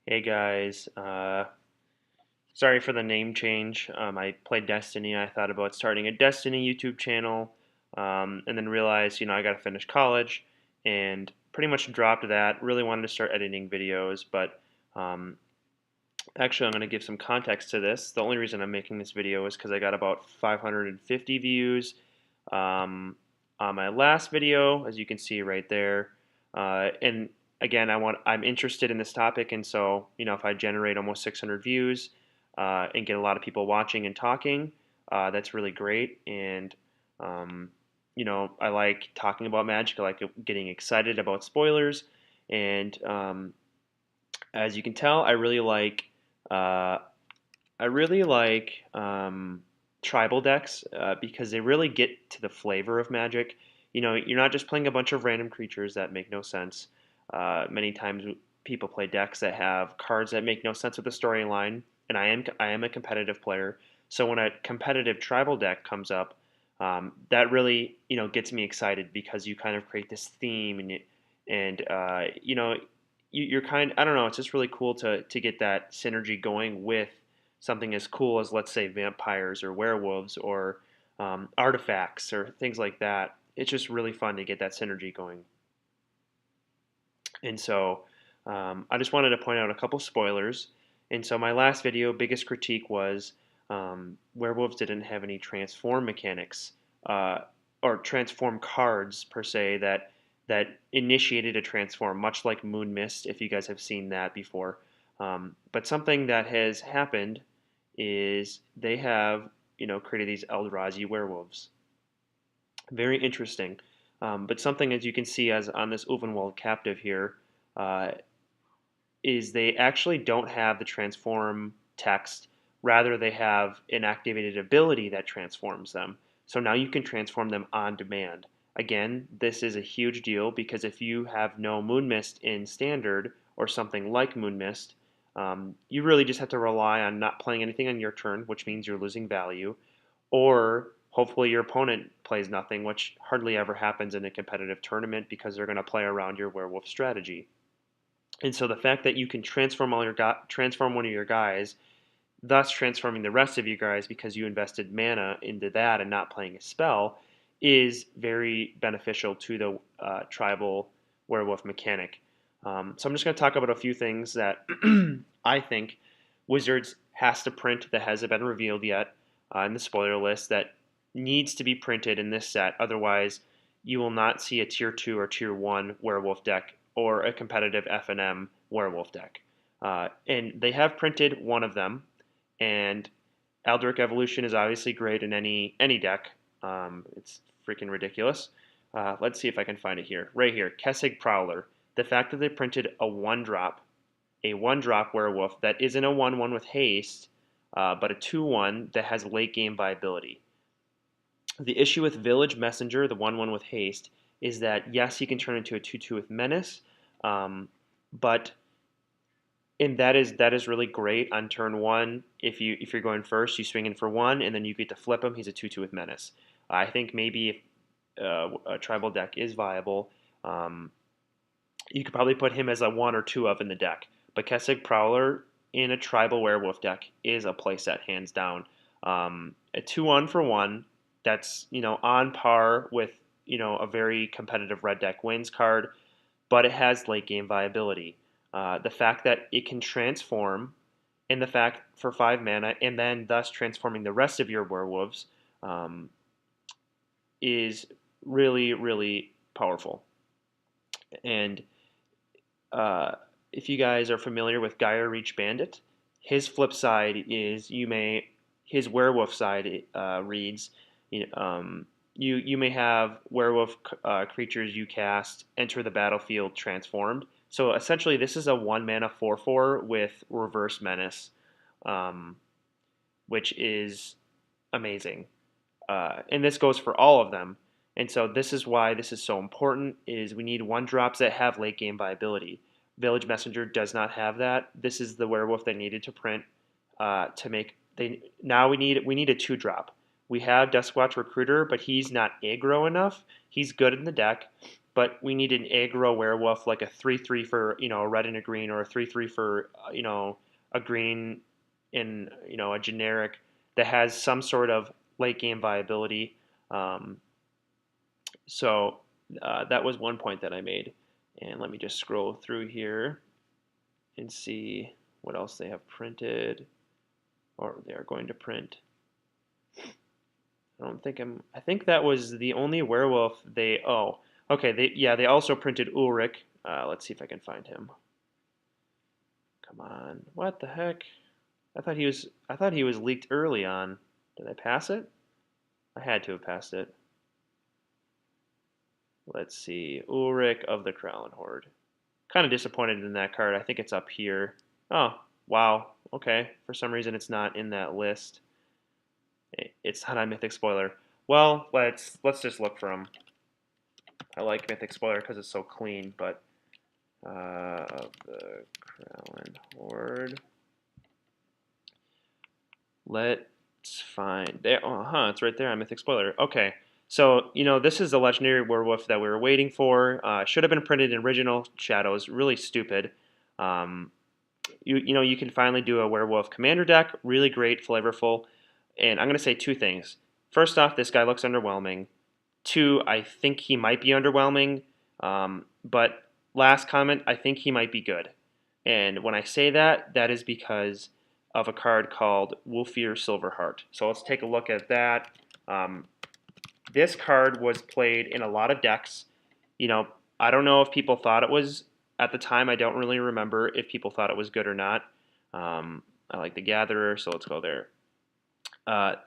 Hey guys, sorry for the name change. I played Destiny. I thought about starting a Destiny YouTube channel, and then realized, I got to finish college, and pretty much dropped that. Really wanted to start editing videos, but um, actually, I'm going to give some context to this. The only reason I'm making this video is because I got about 550 views um, on my last video, as you can see right there. And again, I'm interested in this topic, and so if I generate almost 600 views and get a lot of people watching and talking, that's really great. And um, I like talking about magic. I like getting excited about spoilers, and as you can tell, uh, I really like tribal decks because they really get to the flavor of Magic. You're not just playing a bunch of random creatures that make no sense. Many times people play decks that have cards that make no sense with the storyline, and I am a competitive player. So when a competitive tribal deck comes up, that really gets me excited because you kind of create this theme and you're kind. I don't know. It's just really cool to get that synergy going with something as cool as, let's say, vampires or werewolves or artifacts or things like that. It's just really fun to get that synergy going. And so I just wanted to point out a couple spoilers. And so my last video, biggest critique was werewolves didn't have any transform mechanics uh, or transform cards per se that initiated a transform, much like Moon Mist, if you guys have seen that before. But something that has happened is they have created these Eldrazi werewolves. Very interesting. But something, as you can see, as on this Ulvenwald captive here, uh, is they actually don't have the transform text. Rather, they have an activated ability that transforms them. So now you can transform them on demand. Again, this is a huge deal because if you have no Moon Mist in Standard or something like Moon Mist, you really just have to rely on not playing anything on your turn, which means you're losing value, or hopefully your opponent plays nothing, which hardly ever happens in a competitive tournament because they're going to play around your werewolf strategy. And so the fact that you can transform one of your guys, thus transforming the rest of you guys because you invested mana into that and not playing a spell, is very beneficial to the tribal werewolf mechanic. So I'm just going to talk about a few things that I think Wizards has to print that hasn't been revealed yet in the spoiler list that needs to be printed in this set. Otherwise, you will not see a tier 2 or tier 1 werewolf deck or a competitive FNM werewolf deck. And they have printed one of them, and Eldritch Evolution is obviously great in any deck. It's freaking ridiculous. Let's see if I can find it here. Right here, Kessig Prowler. The fact that they printed a one drop werewolf that isn't a 1/1 with haste, but a 2/1 that has late game viability. The issue with Village Messenger, the 1/1 with haste, is that yes, he can turn into a 2/2 with menace, um, but and that is really great on turn one. If you're going first, you swing in for one, and then you get to flip him. He's a 2/2 with menace. I think maybe if a tribal deck is viable, um, you could probably put him as a one or two of in the deck. But Kessig Prowler in a tribal werewolf deck is a playset hands down. A 2/1 for one that's on par with a very competitive red deck wins card, but it has late game viability. The fact that it can transform, and the fact for 5 mana, and then thus transforming the rest of your werewolves, um, is really, really powerful. And if you guys are familiar with Gaia Reach Bandit, his flip side is his werewolf side reads, you may have werewolf creatures you cast enter the battlefield transformed. So essentially, this is a 1 mana 4/4 with reverse menace, um, which is amazing. And this goes for all of them. And so this is why this is so important: is we need one drops that have late game viability. Village Messenger does not have that. This is the werewolf they needed to print to make. Now we need a 2 drop. We have Duskwatch Recruiter, but he's not aggro enough. He's good in the deck, but we need an aggro werewolf like a 3/3 for a red and a green, or a 3/3 for a green in a generic that has some sort of late game viability. Um, so that was one point that I made. And let me just scroll through here and see what else they have printed or they are going to print. I think that was the only werewolf okay, they also printed Ulrich. Let's see if I can find him. Come on. What the heck? I thought he was leaked early on. Did I pass it? I had to have passed it. Let's see. Ulrich of the Krallen Horde. Kind of disappointed in that card. I think it's up here. Oh, wow. Okay. For some reason it's not in that list. It's not on Mythic Spoiler. Well, let's just look for him. I like Mythic Spoiler because it's so clean, but of the Krallen Horde. Let's find there. It's right there on Mythic Spoiler. Okay, so this is the legendary werewolf that we were waiting for. Should have been printed in original shadows. Really stupid. You can finally do a werewolf commander deck. Really great, flavorful. And I'm going to say two things. First off, this guy looks underwhelming. Two, I think he might be underwhelming. But last comment, I think he might be good. And when I say that, that is because of a card called Wolfir Silverheart. So let's take a look at that. This card was played in a lot of decks. I don't know if people thought it was, at the time, I don't really remember if people thought it was good or not. I like the Gatherer, so let's go there.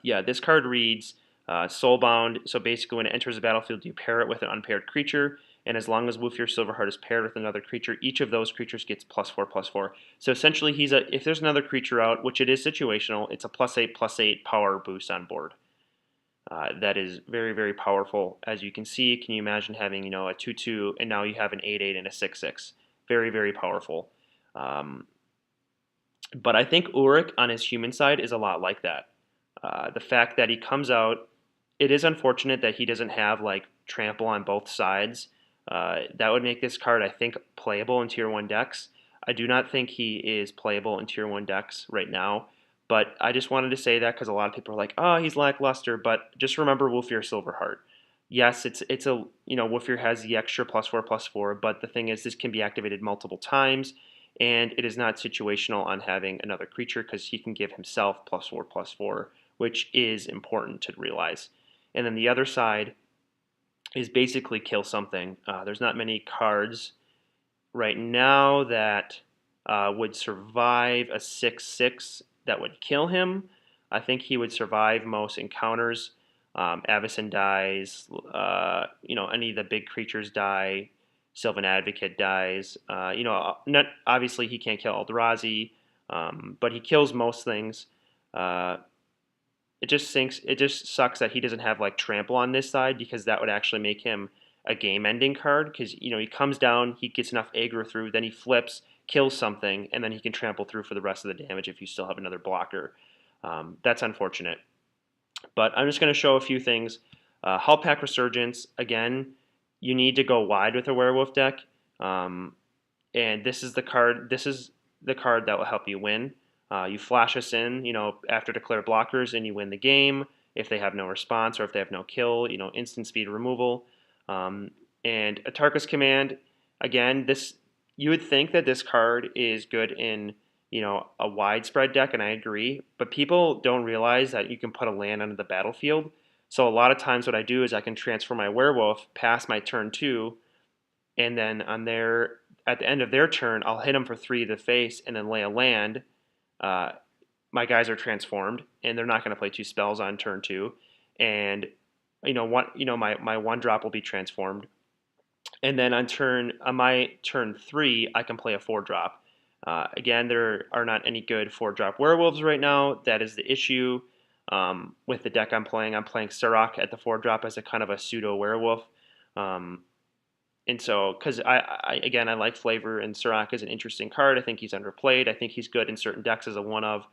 Yeah, this card reads Soulbound. So basically, when it enters the battlefield, you pair it with an unpaired creature, and as long as Wolfir Silverheart is paired with another creature, each of those creatures gets +4/+4. So essentially, if there's another creature out, which it is situational, it's a +8/+8 power boost on board. That is very, very powerful. As you can see, can you imagine having a 2/2, and now you have an 8/8 and a 6/6? Very, very powerful. But I think Ulrich on his human side is a lot like that. The fact that he comes out, it is unfortunate that he doesn't have like trample on both sides. That would make this card, I think, playable in Tier 1 decks. I do not think he is playable in Tier 1 decks right now, but I just wanted to say that because a lot of people are like, oh, he's lackluster, but just remember Wolfir Silverheart. Yes, it's a Wolfir has the extra +4/+4, but the thing is this can be activated multiple times, and it is not situational on having another creature because he can give himself +4/+4, which is important to realize. And then the other side is basically kill something. There's not many cards right now that would survive a 6/6 that would kill him. I think he would survive most encounters. Avacyn dies. Any of the big creatures die. Sylvan Advocate dies. Not obviously he can't kill Eldrazi, but he kills most things. It just sucks that he doesn't have like trample on this side because that would actually make him a game-ending card because he comes down, he gets enough aggro through, then he flips, kills something, and then he can trample through for the rest of the damage if you still have another blocker. That's unfortunate. But I'm just going to show a few things. Hull Pack Resurgence, again, you need to go wide with a werewolf deck. And this is the card that will help you win. You flash us in, after declare blockers, and you win the game. If they have no response or if they have no kill, instant speed removal. And Atarka's Command, again, you would think that this card is good in a widespread deck, and I agree. But people don't realize that you can put a land onto the battlefield. So a lot of times, what I do is I can transfer my werewolf past my turn 2, and then at the end of their turn, I'll hit them for 3 to the face, and then lay a land. My guys are transformed, and they're not going to play 2 spells on turn 2, and my 1-drop will be transformed, and then on my turn 3, I can play a 4-drop. Again, there are not any good 4-drop werewolves right now. That is the issue with the deck I'm playing. I'm playing Sirach at the 4-drop as a kind of a pseudo werewolf. And so, because I like flavor, and Sirach is an interesting card. I think he's underplayed. I think he's good in certain decks as a one-of,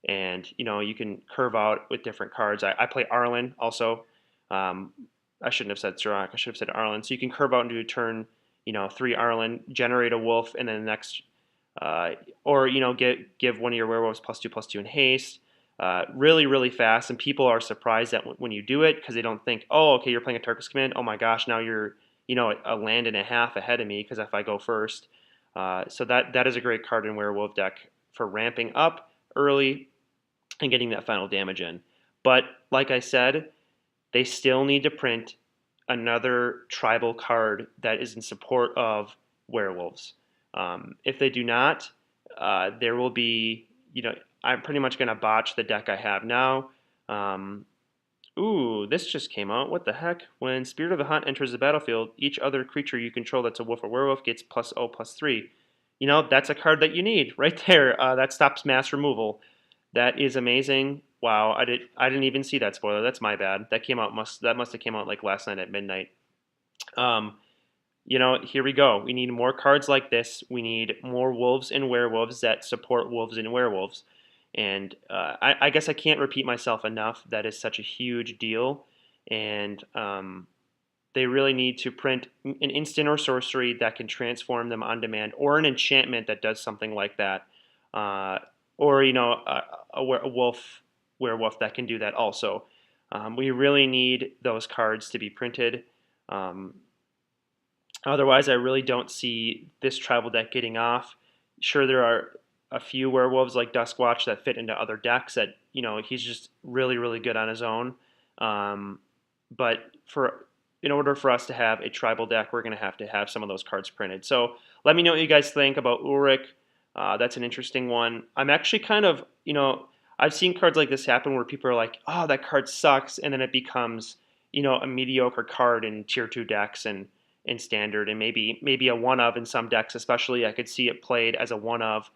and you can curve out with different cards. I play Arlen also. I shouldn't have said Sirak. I should have said Arlen. So you can curve out into a turn, 3 Arlen, generate a wolf, and then the next, uh, or give one of your werewolves +2/+2 in haste. Really, really fast, and people are surprised that when you do it because they don't think, oh, okay, you're playing a Tarkus command. Oh my gosh, now you're a land and a half ahead of me because if I go first, so that is a great card in werewolf deck for ramping up early and getting that final damage in. But like I said, they still need to print another tribal card that is in support of werewolves. If they do not, there will be, I'm pretty much going to botch the deck I have now. Um, Ooh, this just came out. What the heck? When Spirit of the Hunt enters the battlefield, each other creature you control that's a wolf or werewolf gets +0/+3. That's a card that you need right there. That stops mass removal. That is amazing. Wow, I didn't even see that spoiler. That's my bad. That must have came out like last night at midnight. Um, Here we go. We need more cards like this. We need more wolves and werewolves that support wolves and werewolves. And I guess I can't repeat myself enough. That is such a huge deal. And they really need to print an instant or sorcery that can transform them on demand, or an enchantment that does something like that. Uh, or, a wolf, werewolf that can do that also. We really need those cards to be printed. Um, Otherwise, I really don't see this tribal deck getting off. Sure, there are a few werewolves like Duskwatch that fit into other decks that he's just really really good on his own. Um, but in order for us to have a tribal deck, we're going to have some of those cards printed. So let me know what you guys think about Ulrich. That's an interesting one. I'm actually kind of I've seen cards like this happen where people are like, oh, that card sucks, and then it becomes a mediocre card in tier 2 decks and in standard, and maybe a one of in some decks. Especially, I could see it played as a one of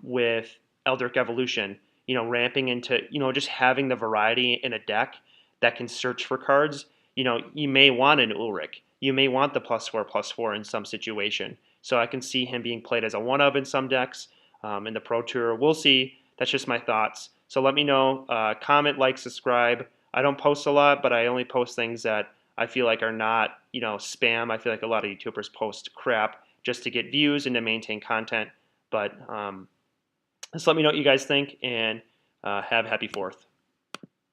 with Eldritch Evolution. Ramping into just having the variety in a deck that can search for cards. You may want an Ulrich. You may want the +4/+4 in some situation. So I can see him being played as a one of in some decks. In the Pro Tour, we'll see. That's just my thoughts. So let me know. Comment, like, subscribe. I don't post a lot, but I only post things that I feel like are not, spam. I feel like a lot of YouTubers post crap just to get views and to maintain content. But just let me know what you guys think, and have happy 4th.